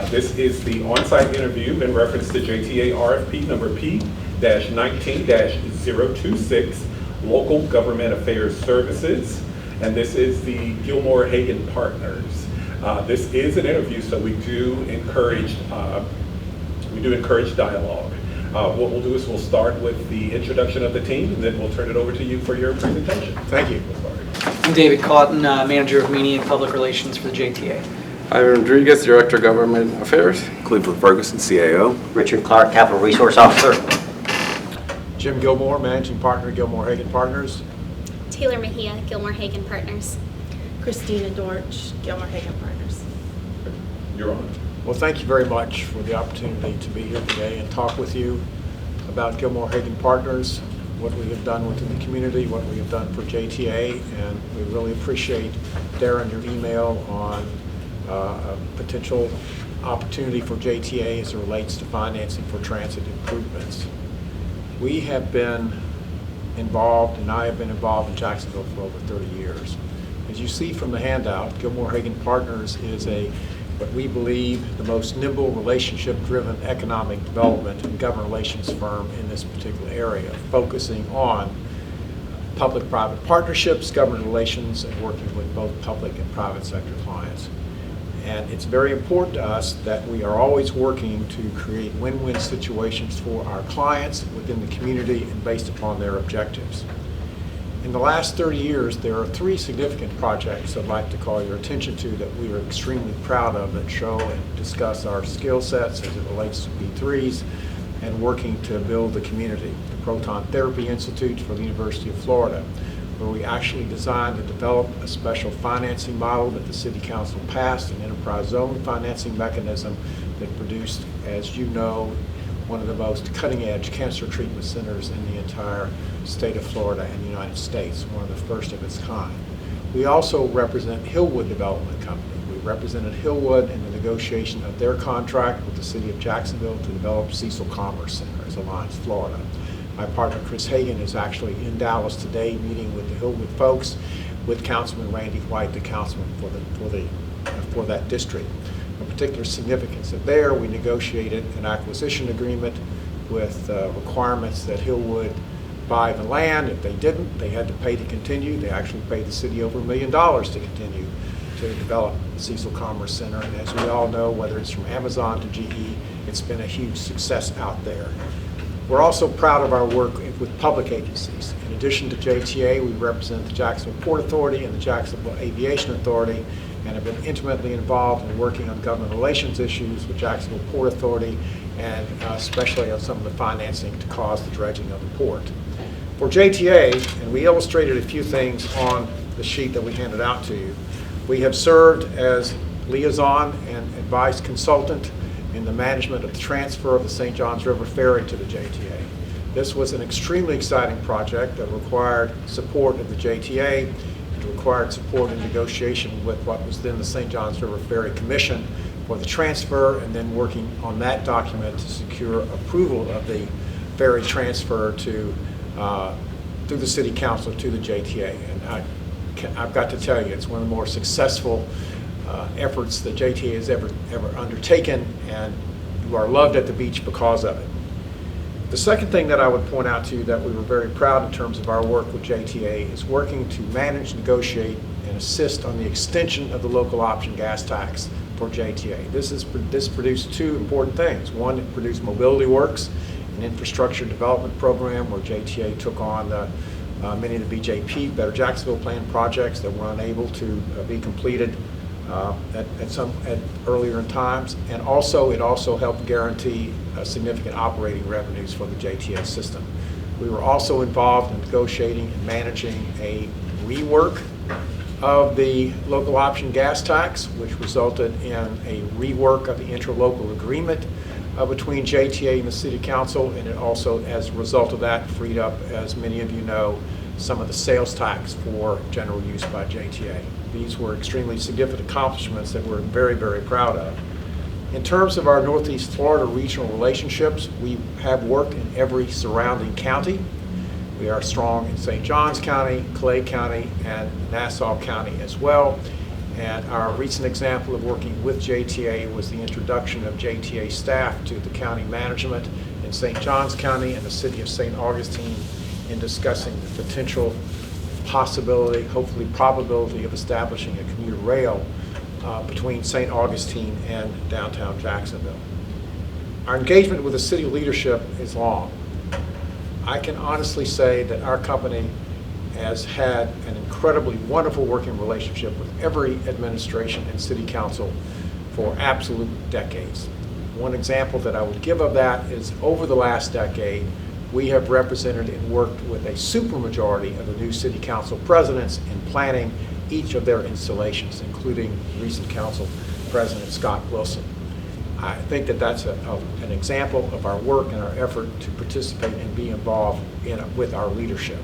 This is the on-site interview in reference to JTA RFP number P-19-026, Local Government Affairs Services, and this is the Gilmore Hagan Partners. This is an interview, so we do encourage dialogue. What we'll do is we'll start with the introduction of the team, and then we'll turn it over to you for your presentation. Thank you. I'm David Cotton, Manager of Media and Public Relations for the JTA. Ivan Rodriguez, Director of Government Affairs. Cleveland Ferguson, CAO. Richard Clark, Capital Resource Officer. Jim Gilmore, Managing Partner, Gilmore Hagan Partners. Taylor Mejia, Gilmore Hagan Partners. Christina Dorch, Gilmore Hagan Partners. You're on. Well, thank you very much for the opportunity to be here today and talk with you about Gilmore Hagan Partners, what we have done within the community, what we have done for JTA, and we really appreciate, Darren, your email on a potential opportunity for JTA as it relates to financing for transit improvements. We have been involved, and I have been involved in Jacksonville for over 30 years. As you see from the handout, Gilmore Hagan Partners is what we believe the most nimble, relationship-driven economic development and government relations firm in this particular area, focusing on public-private partnerships, government relations, and working with both public and private sector clients. And it's very important to us that we are always working to create win-win situations for our clients within the community and based upon their objectives. In the last 30 years, there are 3 significant projects I'd like to call your attention to that we are extremely proud of that show and discuss our skill sets as it relates to P3s and working to build the community. The Proton Therapy Institute for the University of Florida, where we actually designed and developed a special financing model that the City Council passed, an enterprise zone financing mechanism that produced, as you know, one of the most cutting-edge cancer treatment centers in the entire state of Florida and the United States, one of the first of its kind. We also represent Hillwood Development Company. We represented Hillwood in the negotiation of their contract with the City of Jacksonville to develop Cecil Commerce Center as Alliance Florida. My partner Chris Hagan is actually in Dallas today meeting with the Hillwood folks with Councilman Randy White, the councilman for that district. Of particular significance that there we negotiated an acquisition agreement with requirements that Hillwood buy the land. If they didn't, they had to pay to continue. They actually paid the city over $1 million to continue to develop the Cecil Commerce Center. And as we all know, whether it's from Amazon to GE, it's been a huge success out there. We're also proud of our work with public agencies. In addition to JTA, we represent the Jacksonville Port Authority and the Jacksonville Aviation Authority, and have been intimately involved in working on government relations issues with Jacksonville Port Authority, and especially on some of the financing to cause the dredging of the port. For JTA, and we illustrated a few things on the sheet that we handed out to you, we have served as liaison and advice consultant in the management of the transfer of the St. Johns River Ferry to the JTA. This was an extremely exciting project that required support of the JTA. It required support in negotiation with what was then the St. Johns River Ferry Commission for the transfer, and then working on that document to secure approval of the ferry transfer to through the City Council to the JTA. And I've got to tell you, it's one of the more successful efforts that JTA has ever undertaken, and you are loved at the beach because of it. The second thing that I would point out to you that we were very proud in terms of our work with JTA is working to manage, negotiate, and assist on the extension of the local option gas tax for JTA. This produced 2 important things. One, it produced Mobility Works, an infrastructure development program where JTA took on many of the BJP, Better Jacksonville Plan projects that were unable to be completed at earlier in times, and also it also helped guarantee significant operating revenues for the JTA system. We were also involved in negotiating and managing a rework of the local option gas tax, which resulted in a rework of the interlocal agreement between JTA and the City Council, and it also, as a result of that, freed up, as many of you know, some of the sales tax for general use by JTA. These were extremely significant accomplishments that we're very, very proud of. In terms of our Northeast Florida regional relationships, we have worked in every surrounding county. We are strong in St. Johns County, Clay County, and Nassau County as well. And our recent example of working with JTA was the introduction of JTA staff to the county management in St. Johns County and the city of St. Augustine in discussing the potential possibility, hopefully probability, of establishing a commuter rail between St. Augustine and downtown Jacksonville. Our engagement with the city leadership is long. I can honestly say that our company has had an incredibly wonderful working relationship with every administration and city council for absolute decades. One example that I would give of that is over the last decade, we have represented and worked with a supermajority of the new city council presidents in planning each of their installations, including recent council president Scott Wilson. I think that that's an example of our work and our effort to participate and be involved with our leadership.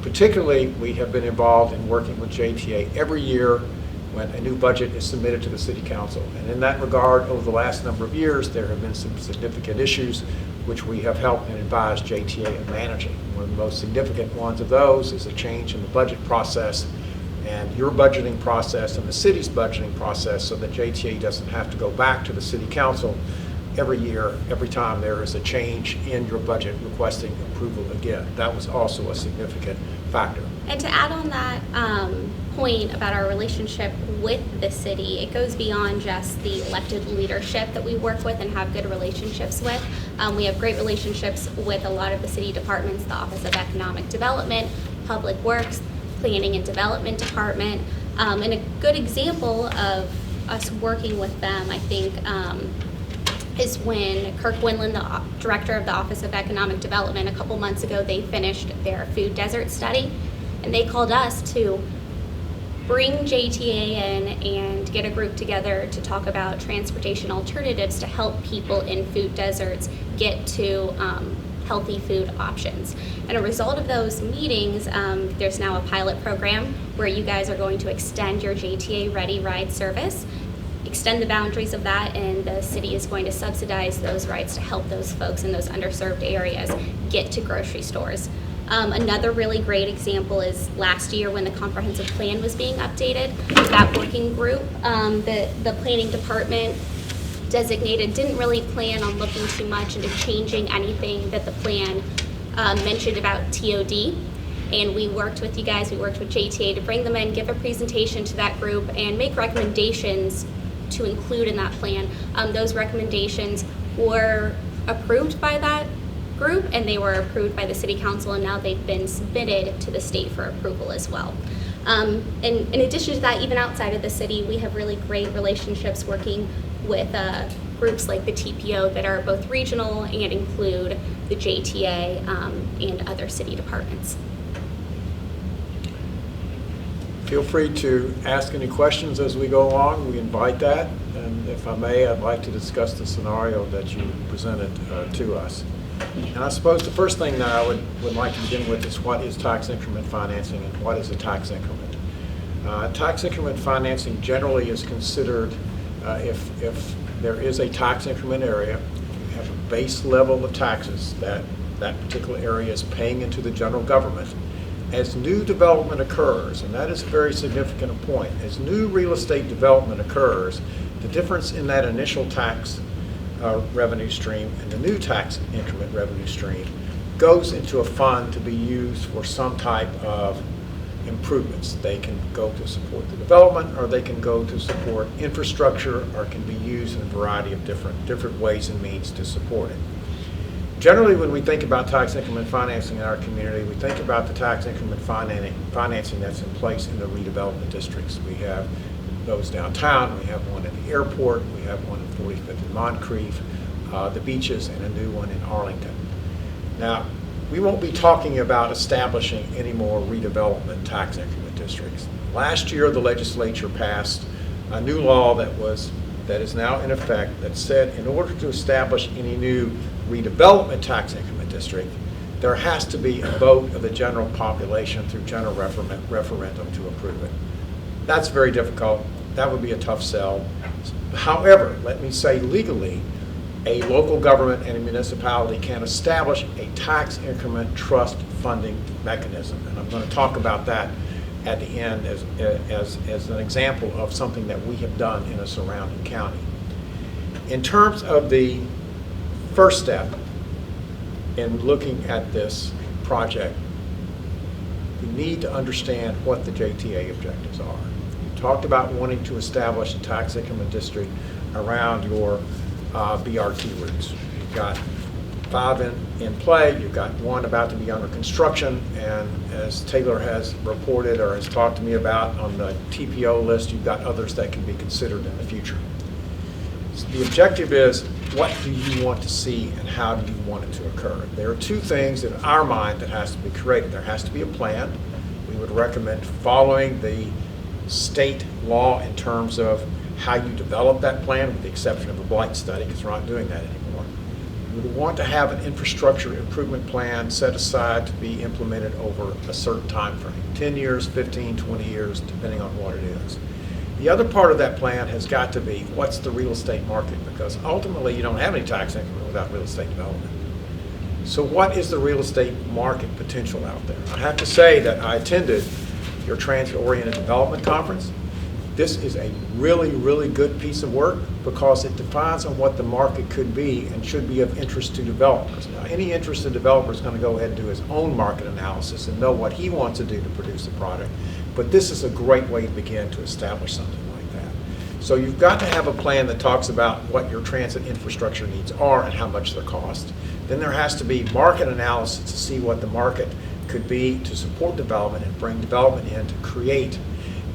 Particularly, we have been involved in working with JTA every year when a new budget is submitted to the City Council. And in that regard, over the last number of years, there have been some significant issues which we have helped and advised JTA in managing. One of the most significant ones of those is a change in the budget process and your budgeting process and the city's budgeting process, so that JTA doesn't have to go back to the City Council every year, every time there is a change in your budget requesting approval again. That was also a significant factor. And to add on that point about our relationship with the city, it goes beyond just the elected leadership that we work with and have good relationships with. We have great relationships with a lot of the city departments, the Office of Economic Development, Public Works, Planning and Development Department. And a good example of us working with them, I think, is when Kirk Winland, the director of the Office of Economic Development, a couple months ago, they finished their food desert study, and they called us to bring JTA in and get a group together to talk about transportation alternatives to help people in food deserts get to healthy food options. And a result of those meetings, there's now a pilot program where you guys are going to extend your JTA Ready Ride service, extend the boundaries of that, and the city is going to subsidize those rides to help those folks in those underserved areas get to grocery stores. Another really great example is last year when the comprehensive plan was being updated. That working group, the planning department designated didn't really plan on looking too much into changing anything that the plan mentioned about TOD. And we worked with you guys, we worked with JTA to bring them in, give a presentation to that group, and make recommendations to include in that plan. Those recommendations were approved by that group, and they were approved by the City Council, and now they've been submitted to the state for approval as well. And in addition to that, even outside of the city, we have really great relationships working with groups like the TPO that are both regional and include the JTA and other city departments. Feel free to ask any questions as we go along. We invite that. And if I may, I'd like to discuss the scenario that you presented to us. And I suppose the first thing that I would like to begin with is what is tax increment financing and what is a tax increment? Tax increment financing generally is considered if there is a tax increment area, you have a base level of taxes that particular area is paying into the general government. As new development occurs, and that is a very significant point, as new real estate development occurs, the difference in that initial tax revenue stream and the new tax increment revenue stream goes into a fund to be used for some type of improvements. They can go to support the development, or they can go to support infrastructure, or can be used in a variety of different ways and means to support it. Generally, when we think about tax increment financing in our community, we think about the tax increment financing that's in place in the redevelopment districts. We have those downtown, we have one at the airport, we have one at 45th and Moncrief, the beaches, and a new one in Arlington. Now, we won't be talking about establishing any more redevelopment tax increment districts. Last year, the legislature passed a new law that is now in effect that said in order to establish any new redevelopment tax increment district, there has to be a vote of the general population through general referendum to approve it. That's very difficult. That would be a tough sell. However, let me say legally, a local government and a municipality can establish a tax increment trust funding mechanism. And I'm going to talk about that at the end as an example of something that we have done in a surrounding county. In terms of the first step in looking at this project, we need to understand what the JTA objectives are. You talked about wanting to establish a tax increment district around your BRT routes. You've got 5 in play, you've got 1 about to be under construction, and as Taylor has reported or has talked to me about on the TPO list, you've got others that can be considered in the future. So the objective is, what do you want to see and how do you want it to occur? There are 2 things in our mind that has to be created. There has to be a plan. We would recommend following the state law in terms of how you develop that plan, with the exception of a blight study, because we're not doing that anymore. We would want to have an infrastructure improvement plan set aside to be implemented over a certain time frame, 10 years, 15, 20 years, depending on what it is. The other part of that plan has got to be, what's the real estate market? Because ultimately, you don't have any tax increment without real estate development. So what is the real estate market potential out there? I have to say that I attended your transit-oriented development conference. This is a really, really good piece of work because it defines on what the market could be and should be of interest to developers. Now, any interested developer is going to go ahead and do his own market analysis and know what he wants to do to produce a product. But this is a great way to begin to establish something like that. So you've got to have a plan that talks about what your transit infrastructure needs are and how much they cost. Then there has to be market analysis to see what the market could be to support development and bring development in to create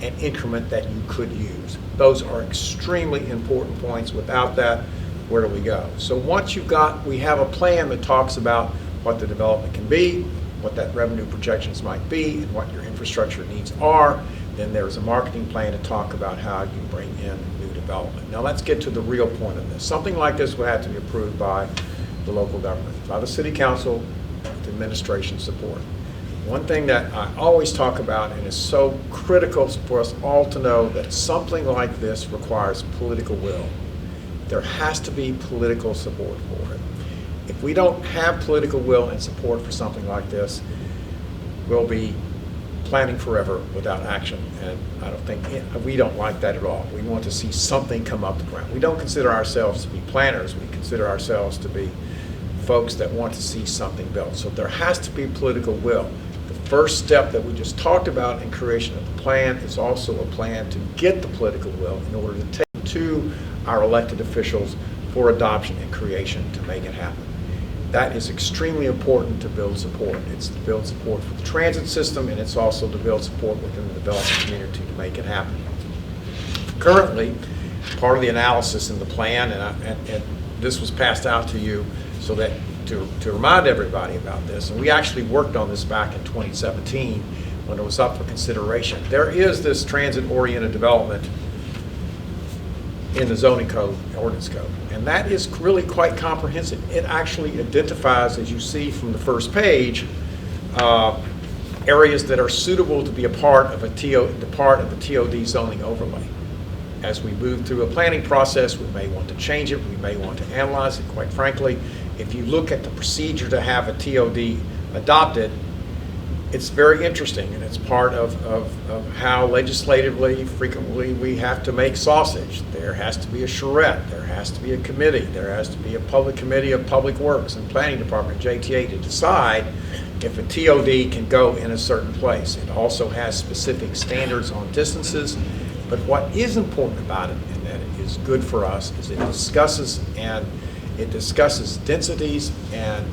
an increment that you could use. Those are extremely important points. Without that, where do we go? So once we have a plan that talks about what the development can be, what that revenue projections might be, and what your infrastructure needs are, then there's a marketing plan to talk about how you bring in new development. Now let's get to the real point of this. Something like this would have to be approved by the local government, by the city council, with administration support. One thing that I always talk about, and is so critical for us all to know, that something like this requires political will. There has to be political support for it. If we don't have political will and support for something like this, we'll be planning forever without action, and I don't think we don't like that at all. We want to see something come up the ground. We don't consider ourselves to be planners. We consider ourselves to be folks that want to see something built. So there has to be political will. The first step that we just talked about in creation of the plan is also a plan to get the political will in order to take it to our elected officials for adoption and creation to make it happen. That is extremely important to build support. It's to build support for the transit system, and it's also to build support within the development community to make it happen. Currently, part of the analysis in the plan, and this was passed out to you so that to remind everybody about this, and we actually worked on this back in 2017 when it was up for consideration. There is this transit-oriented development in the zoning code, ordinance code, and that is really quite comprehensive. It actually identifies, as you see from the first page, areas that are suitable to be a part of the TOD zoning overlay. As we move through a planning process, we may want to change it, we may want to analyze it. Quite frankly, if you look at the procedure to have a TOD adopted, it's very interesting, and it's part of how legislatively frequently we have to make sausage. There has to be a charrette, there has to be a committee, there has to be a public committee of public works and planning department, JTA, to decide if a TOD can go in a certain place. It also has specific standards on distances, but what is important about it, and that it is good for us, is it discusses densities and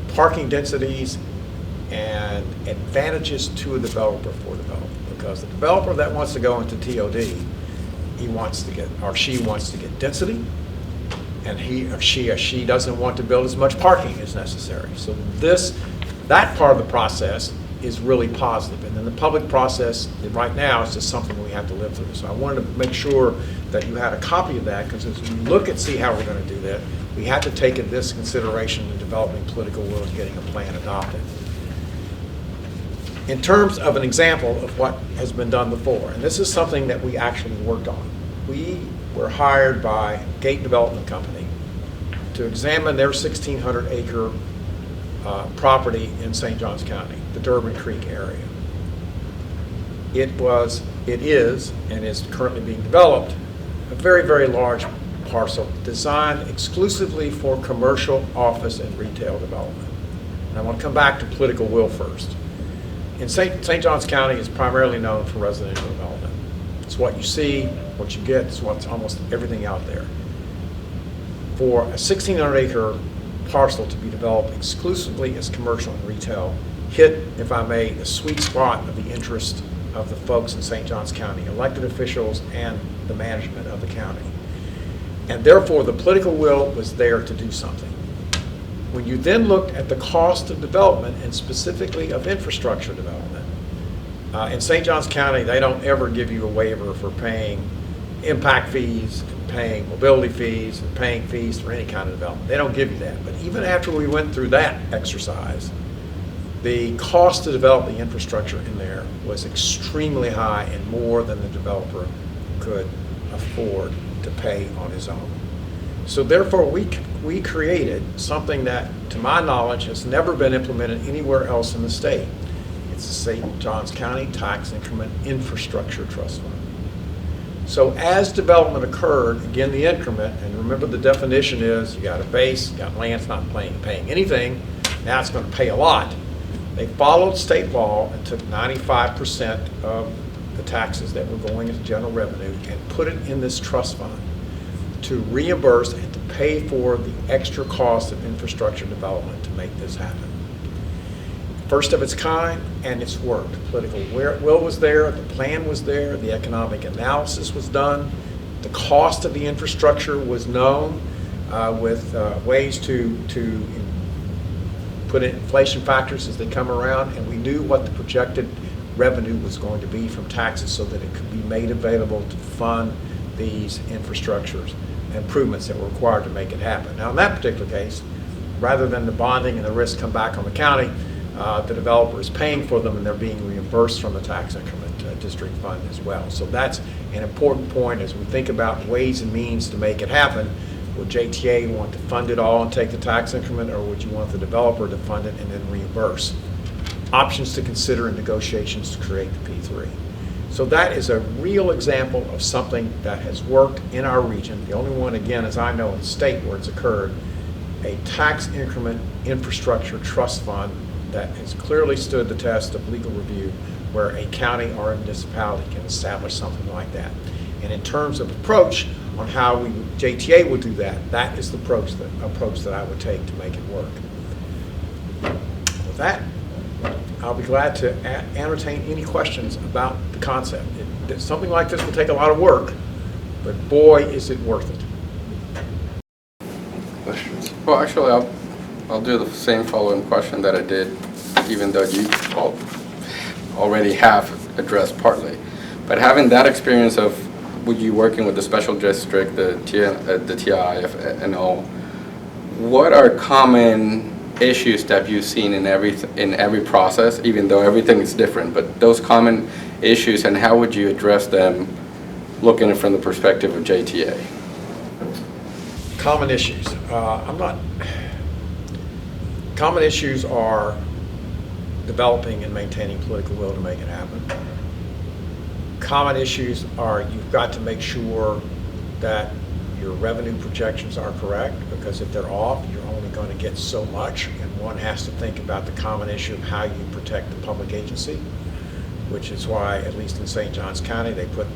parking densities and advantages to a developer for development. Because the developer that wants to go into TOD, he wants to get, or she wants to get density, and he or she doesn't want to build as much parking as necessary. So that part of the process is really positive. And then the public process right now is just something we have to live through. So I wanted to make sure that you had a copy of that, because as we look and see how we're going to do that, we have to take in this consideration in developing political will and getting a plan adopted. In terms of an example of what has been done before, and this is something that we actually worked on. We were hired by Gate Development Company to examine their 1,600-acre property in St. Johns County, the Durbin Creek area. it is, and is currently being developed, a very, very large parcel designed exclusively for commercial, office, and retail development. And I want to come back to political will first. In St. Johns County is primarily known for residential development. It's what you see, what you get, it's what's almost everything out there. For a 1,600-acre parcel to be developed exclusively as commercial and retail hit, if I may, the sweet spot of the interest of the folks in St. Johns County, elected officials and the management of the county. And therefore, the political will was there to do something. When you then looked at the cost of development, and specifically of infrastructure development, in St. Johns County, they don't ever give you a waiver for paying impact fees, and paying mobility fees, and paying fees for any kind of development. They don't give you that. But even after we went through that exercise, the cost to develop the infrastructure in there was extremely high and more than the developer could afford to pay on his own. So therefore, we created something that, to my knowledge, has never been implemented anywhere else in the state. It's the St. Johns County Tax Increment Infrastructure Trust Fund. So as development occurred, again, the increment, and remember the definition is you got a base, you got land, it's not paying anything, now it's going to pay a lot. They followed state law and took 95% of the taxes that were going into general revenue and put it in this trust fund to reimburse and to pay for the extra cost of infrastructure development to make this happen. First of its kind, and it's worked. Political will was there, the plan was there, the economic analysis was done, the cost of the infrastructure was known with ways to put in inflation factors as they come around, and we knew what the projected revenue was going to be from taxes so that it could be made available to fund these infrastructures improvements that were required to make it happen. Now, in that particular case, rather than the bonding and the risk come back on the county, the developer is paying for them and they're being reimbursed from the tax increment district fund as well. So that's an important point as we think about ways and means to make it happen. Would JTA want to fund it all and take the tax increment, or would you want the developer to fund it and then reimburse? Options to consider in negotiations to create the P3. So that is a real example of something that has worked in our region. The only one, again, as I know in the state where it's occurred, a tax increment infrastructure trust fund that has clearly stood the test of legal review, where a county or a municipality can establish something like that. And in terms of approach on how JTA would do that, that is the approach that I would take to make it work. With that, I'll be glad to entertain any questions about the concept. Something like this will take a lot of work, but boy, is it worth it. Questions? Well, actually, I'll do the same following question that I did, even though you all already have addressed partly. But having that experience of you working with the special district, the TIF and all, what are common issues that you've seen in every process, even though everything is different, but those common issues, and how would you address them looking from the perspective of JTA? Common issues. Common issues are developing and maintaining political will to make it happen. Common issues are you've got to make sure that your revenue projections are correct, because if they're off, you're only going to get so much, and one has to think about the common issue of how you protect the public agency, which is why, at least in St. Johns County, they put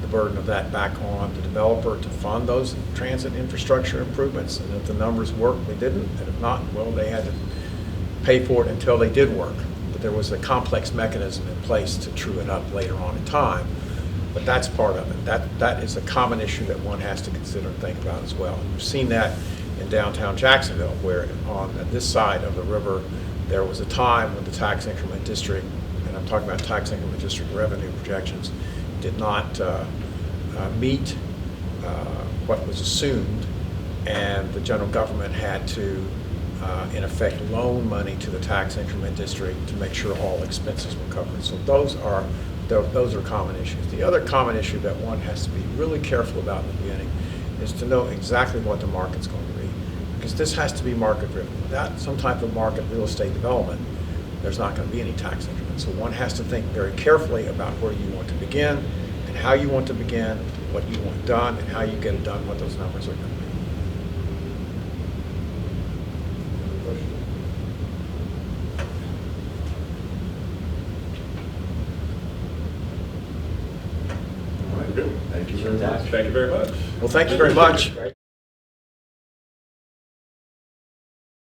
the burden of that back on the developer to fund those transit infrastructure improvements, and if the numbers worked, they didn't, and if not, well, they had to pay for it until they did work. But there was a complex mechanism in place to true it up later on in time. But that's part of it. That is a common issue that one has to consider and think about as well. And we've seen that in downtown Jacksonville, where on this side of the river, there was a time when the tax increment district, and I'm talking about tax increment district revenue projections, did not meet what was assumed, and the general government had to, in effect, loan money to the tax increment district to make sure all expenses were covered. So those are common issues. The other common issue that one has to be really careful about in the beginning is to know exactly what the market's going to be, because this has to be market driven. Without some type of market real estate development, there's not going to be any tax increment. So one has to think very carefully about where you want to begin and how you want to begin, what you want done, and how you get it done, what those numbers are going to be. All right, good. Thank you very much. Thank you very much. Well, thank you very much.